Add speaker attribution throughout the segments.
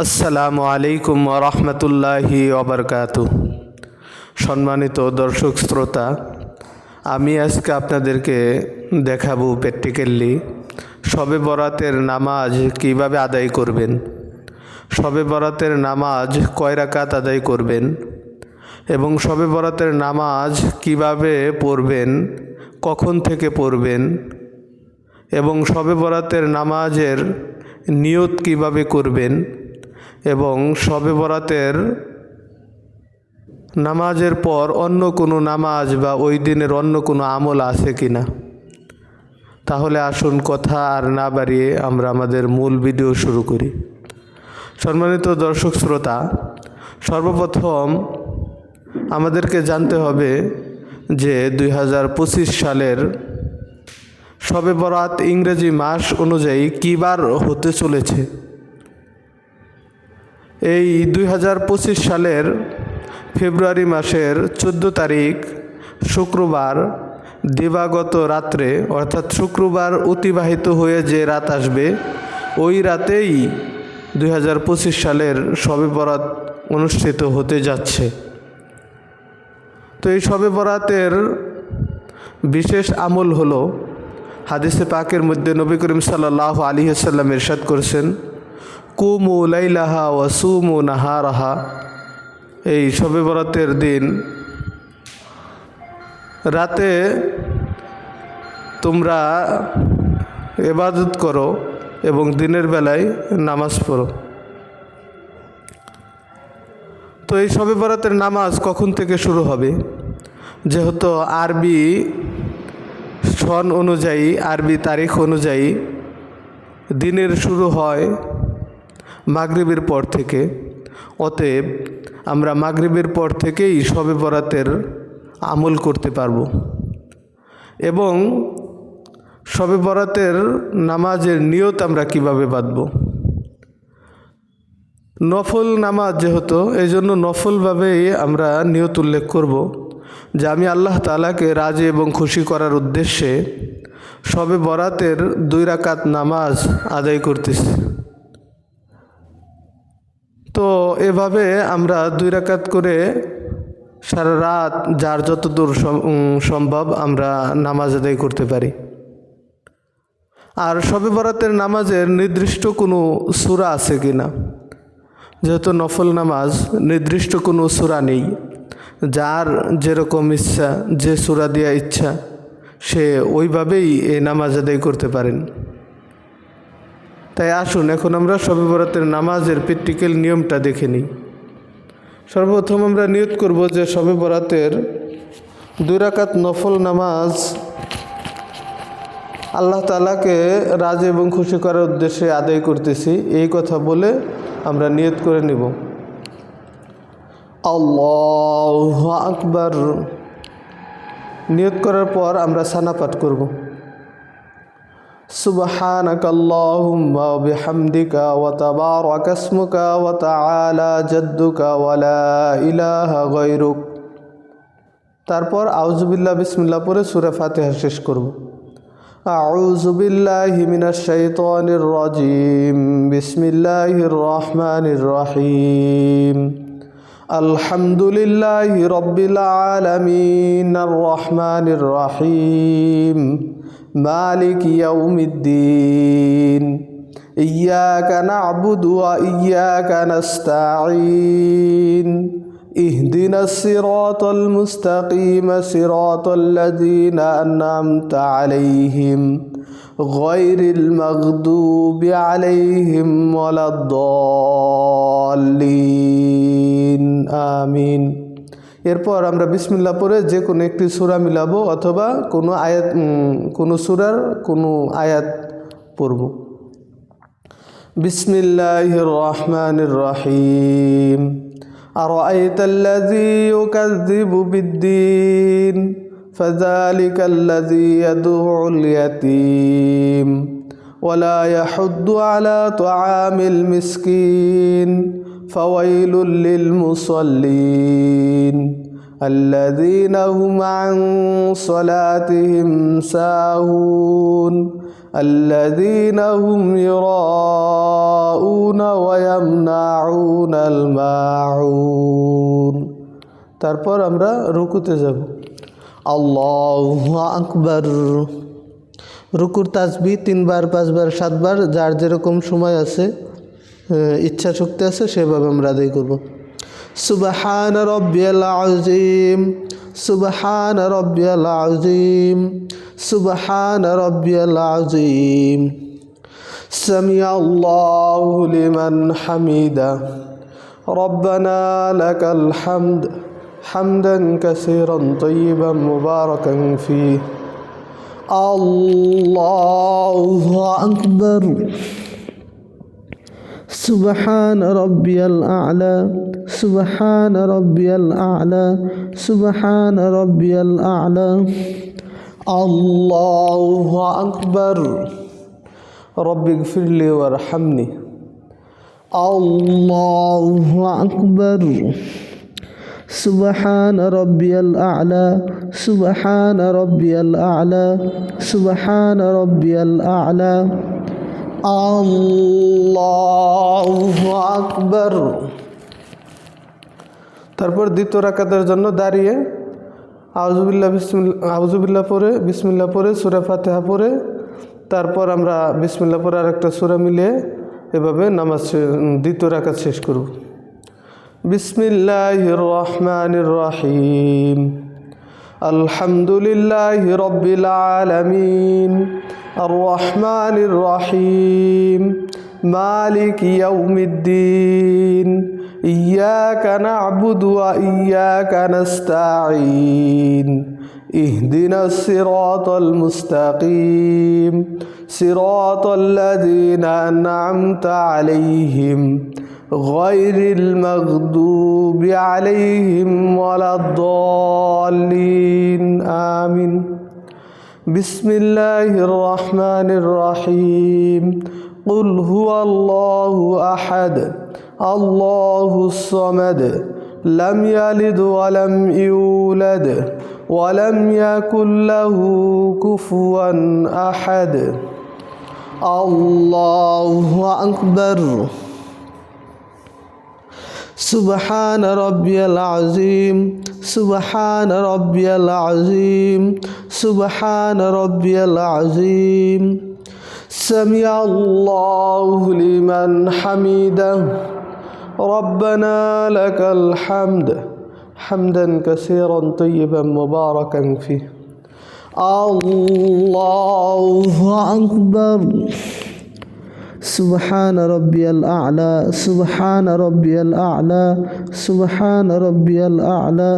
Speaker 1: আসসালামু আলাইকুম ওয়া রাহমাতুল্লাহি ওয়া বারাকাতুহু। সম্মানিত দর্শক শ্রোতা, আমি আজকে আপনাদেরকে দেখাবো প্র্যাকটিক্যালি শবে বরাতের নামাজ কিভাবে আদায় করবেন, শবে বরাতের নামাজ কয় রাকাত আদায় করবেন এবং শবে বরাতের নামাজ কিভাবে পড়বেন, কখন থেকে পড়বেন এবং শবে বরাতের নামাজের নিয়ত কিভাবে করবেন এবং শবে বরাতের নামাজের পর অন্য কোনো নামাজ বা ওই দিনের অন্য কোনো আমল আছে কিনা। তাহলে আসুন কথা আর না বাড়িয়ে আমরা আমাদের মূল ভিডিও শুরু করি। সম্মানিত দর্শক শ্রোতা, সর্বপ্রথম আমাদেরকে জানতে হবে যে 2025 সালের শবে বরাত ইংরেজি মাস অনুযায়ী কী বার হতে চলেছে। এই 2025 সালের ফেব্রুয়ারি মাসের 14 তারিখ শুক্রবার দিবাগত রাত্রে, অর্থাৎ শুক্রবার অতিবাহিত হয়ে যে রাত আসবে ওই রাতেই 2025 সালের শবে বরাত অনুষ্ঠিত হতে যাচ্ছে। তো এই শবে বরাতের বিশেষ আমল হলো, হাদিসে পাকের মধ্যে নবী করিম সাল্লাল্লাহু আলাইহি ওয়াসাল্লাম ইরশাদ করেছেন, কুমু লাইলাহা ওয়া সুমু নাহারাহা। এই শবে বরাতের দিন রাতে তোমরা ইবাদত করো এবং দিনের বেলায় নামাজ পড়ো। তো এই শবে বরাতের নামাজ কখন থেকে শুরু হবে? যেহেতু আরবি সন অনুযায়ী, আরবি তারিখ অনুযায়ী দিনের শুরু হয় মাগরিবের পর থেকে, অতএব আমরা মাগরিবের পর থেকেই শবে বরাতের আমল করতে পারব এবং শবে বরাতের নামাজের নিয়ত আমরা কিভাবে বাঁধব। নফল নামাজ যেহেতু, এই জন্য নফলভাবেই আমরা নিয়ত উল্লেখ করব যে আমি আল্লাহ তাআলাকে রাজি এবং খুশি করার উদ্দেশ্যে শবে বরাতের 2 রাকাত নামাজ আদায় করতেছি। তো এভাবে আমরা 2 রাকাত করে সারা রাত যার যতদূর সম্ভব আমরা নামাজ আদায় করতে পারি। আর শবে বরাতের নামাজের নির্দিষ্ট কোনো সূরা আছে কি না, যেহেতু নফল নামাজ নির্দিষ্ট কোনো সূরা নেই, যার যেরকম ইচ্ছা, যে সূরা দেওয়া ইচ্ছা সে ওইভাবেই এই নামাজ আদায় করতে পারেন। তাই আসুন এখন আমরা শবে বরাতের নামাজের প্র্যাকটিক্যাল নিয়মটা দেখে নিই। সর্বপ্রথম আমরা নিয়ত করব যে শবে বরাতের 2 রাকাত নফল নামাজ আল্লাহ তাআলাকে রাজি এবং খুশি করার উদ্দেশ্যে আদায় করতেছি, এই কথা বলে আমরা নিয়ত করে নিব। আল্লাহু আকবার। নিয়ত করার পর আমরা সানা পাঠ করব, সুবহানাকাল্লাহুম্মা ওয়া বিহামদিকা ওয়া তাবারাকা ইসমুকা ওয়া তাআলা জাদ্দুকা ওয়া লা ইলাহা গায়রুক। তারপর আউযু বিল্লাহ বিসমিল্লাহ পড়ে সূরা ফাতিহা শেষ করব। আউযু বিল্লাহি মিনাশ শাইতানির রাজিম, বিসমিল্লাহির রহমানির রহিম। আলহামদুলিল্লাহি রাব্বিল আলামিন, আর রহমানির রহিম, মালিক ইয়াউমিদ্দিন, ইয়্যাকা না'বুদু ওয়া ইয়্যাকা নাস্তাঈন, ইহদিনাস সিরাতাল মুস্তাকিম, সিরাতাল লাযীনা আন'আমতা আলাইহিম, গায়রিল মাগদুবি আলাইহিম ওয়ালাদ-দাল্লিন, আমিন। এরপর আমরা বিসমিল্লাহ পড়ে যে কোনো একটি সূরা মিলাবো অথবা কোনো আয়াত, কোনো সূরার কোনো আয়াত পড়ব। বিসমিল্লাহির রহমানির রহিম। আরাআইতাল্লাযী ইউকাযযিবু বিদ্দীন, ফাযালিকাল্লাযী ইয়াদউল ইয়াতীম ওয়া লা ইয়াহুদ্দু আলা তুআমিল মিসকিন, ফাওয়াইলুল লিল মুসাল্লিন, الذين هم عن صلاتهم ساهون, الذين هم يراءون ويمنعون الماعون। তারপর আমরা রুকুতে যাব। আল্লাহু আকবার। রুকুর তাসবিহ 3 বার 5 বার 7 বার যার যেরকম সময় আছে ইচ্ছা শক্তি আছে সেভাবে আমরা আদায় করব। সুবহান রাব্বিয়াল আযীম, সুবহান রাব্বিয়াল আযীম, সুবহান রাব্বিয়াল আযীম। সামিআল্লাহু লিমান হামিদা, রব্বানা লাকাল হামদ হামদান কাসীরান তাইয়িবান মুবারাকান ফীহ। আল্লাহু আকবার। সুবহান রাব্বিয়াল আ'লা, সুবহান রাব্বিয়াল আ'লা, সুবহান রাব্বিয়াল আ'লা। আল্লাহু আকবার। রব্বিগফিরলি ওয়ারহামনি। আল্লাহু আকবার। সুবহান রাব্বিয়াল আ'লা, সুবহান রাব্বিয়াল আ'লা, সুবহান রাব্বিয়াল আ'লা। আল্লাহু আকবার। তারপর দ্বিতীয় রাকাতের জন্য দাঁড়িয়ে আউযুবিল্লাহ পড়ে বিসমিল্লাহ পড়ে সূরা ফাতিহা পড়ে তারপর আমরা বিসমিল্লাহ পড়ে আরেকটা সূরা মিলিয়ে এভাবে নামাজ দ্বিতীয় রাকাত শেষ করব। বিসমিল্লাহির রহমানির রহিম। আলহামদুলিল্লাহি রাব্বিল আলামিন, আর রহমানির রহিম, মালিকি ইয়াউমিদ্দিন, ইয়াকা না'বুদু ওয়া ইয়াকা নাস্তাঈন, ইহদিনাস সিরাতাল মুস্তাকিম, সিরাতাল লাযীনা আন'আমতা আলাইহিম গায়রিল মাগদুবি আলাইহিম ওয়ালাদ-দাল্লিন। আমিন। বিসমিল্লাহির রহমানির রহিম। কুল হুয়াল্লাহু আহাদ, আল্লাহুস সামাদ, লাম ইয়ালিদ ওয়া লাম ইউলাদ ওয়া লাম ইয়াকুল লাহু কুফুয়ান আহাদ। আল্লাহু আকবার। সুবহান রাব্বিয়াল আযীম, সুবহান রাব্বিয়াল আযীম, সুবহান রাব্বিয়াল আযীম। সামিআল্লাহু লিমান হামিদা, রব্বানা লাকাল হামদ হামদান কাসীরান তাইয়িবান মুবারাকান ফীহ। আল্লাহু আকবার। সুবহান রাব্বিয়াল আ'লা, সুবহান রাব্বিয়াল আ'লা, সুবহান রাব্বিয়াল আ'লা।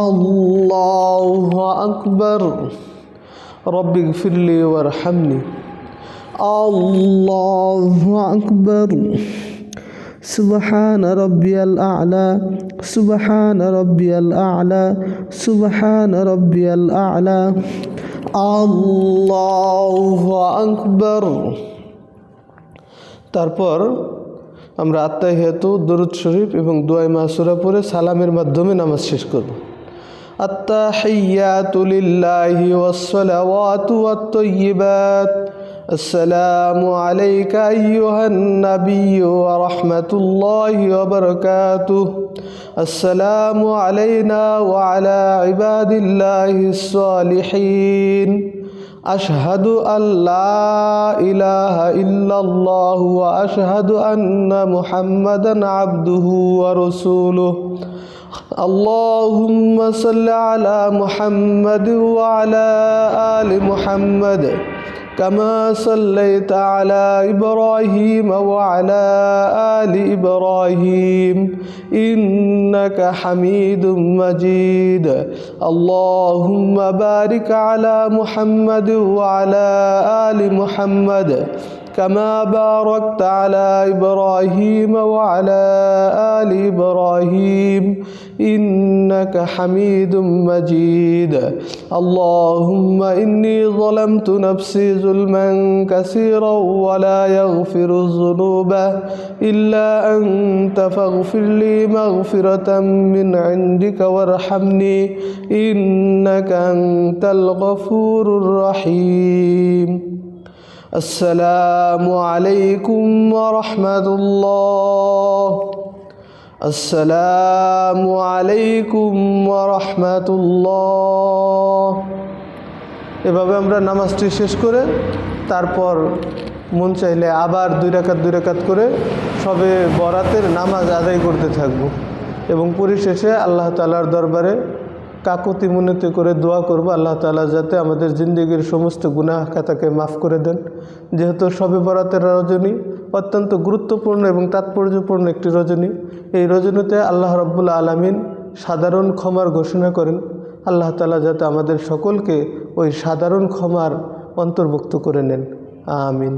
Speaker 1: আল্লাহু আকবার। রব্বিগফিরলি ওয়ারহামনি। আল্লাহু আকবার। সুবহান রাব্বিয়াল আ'লা, সুবহান রাব্বিয়াল আ'লা, সুবহান রাব্বিয়াল আ'লা। আল্লাহু আকবার। তারপর আমরা আত্তাহিয়াতু, দরুদ শরীফ এবং দুআয়ে মাসুরা পড়ে সালামের মাধ্যমে নামাজ শেষ করব। আত্তাহিয়াতু লিল্লাহি ওয়াস-সালাওয়াতু ওয়াত-তাইয়্যিবাত। আসসালামু আলাইকা আইয়ুহান নাবিয়্যু ওয়া রাহমাতুল্লাহি ওয়া বারাকাতুহু। আসসালামু আলাইনা ওয়া আলা ইবাদিল্লাহিস সালিহিন। আশহাদু আল্লা ইলাহা ইল্লাল্লাহু ওয়া আশহাদু আন্না মুহাম্মাদান আবদুহু ওয়া রাসূলুহু। আল্লাহুম্মা সাল্লি আলা মুহাম্মাদ ওয়া আলা আলি মুহাম্মাদ কামা সাল্লাইতা আলা ইব্রাহিম ওয়া আলা আলি ইব্রাহিম ইন্নাকা হামিদুম মাজিদ। আল্লাহুম্মা বারিক আলা মুহাম্মাদ ওয়া আলা আলি মুহাম্মাদ كما باركت على إبراهيم وعلى آل إبراهيم إنك حميد مجيد. اللهم إني ظلمت نفسي ظلما كثيرا ولا يغفر الذنوب إلا أنت فاغفر لي مغفرة من عندك وارحمني إنك أنت الغفور الرحيم. আসসালামু আলাইকুম ওয়া রাহমাতুল্লাহ, আসসালামু আলাইকুম ওয়া রাহমাতুল্লাহ। এভাবে আমরা নামাজটি শেষ করে তারপর মন চাইলে আবার 2 রাকাত করে সবে বরাতের নামাজ আদায় করতে থাকব এবং পরিশেষে আল্লাহ তাআলার দরবারে কাকুতি মিনতি করে দোয়া করব আল্লাহ তাআলা যাতে আমাদের জিন্দেগির সমস্ত গুনাহ খাতাকে মাফ করে দেন। যেহেতু শবে বরাতের রজনী অত্যন্ত গুরুত্বপূর্ণ এবং তাৎপর্যপূর্ণ একটি রজনী, এই রজনীতে আল্লাহ রাব্বুল আলামিন সাধারণ ক্ষমার ঘোষণা করেন। আল্লাহ তাআলা যাতে আমাদের সকলকে ওই সাধারণ ক্ষমার অন্তর্ভুক্ত করে নেন, আমিন।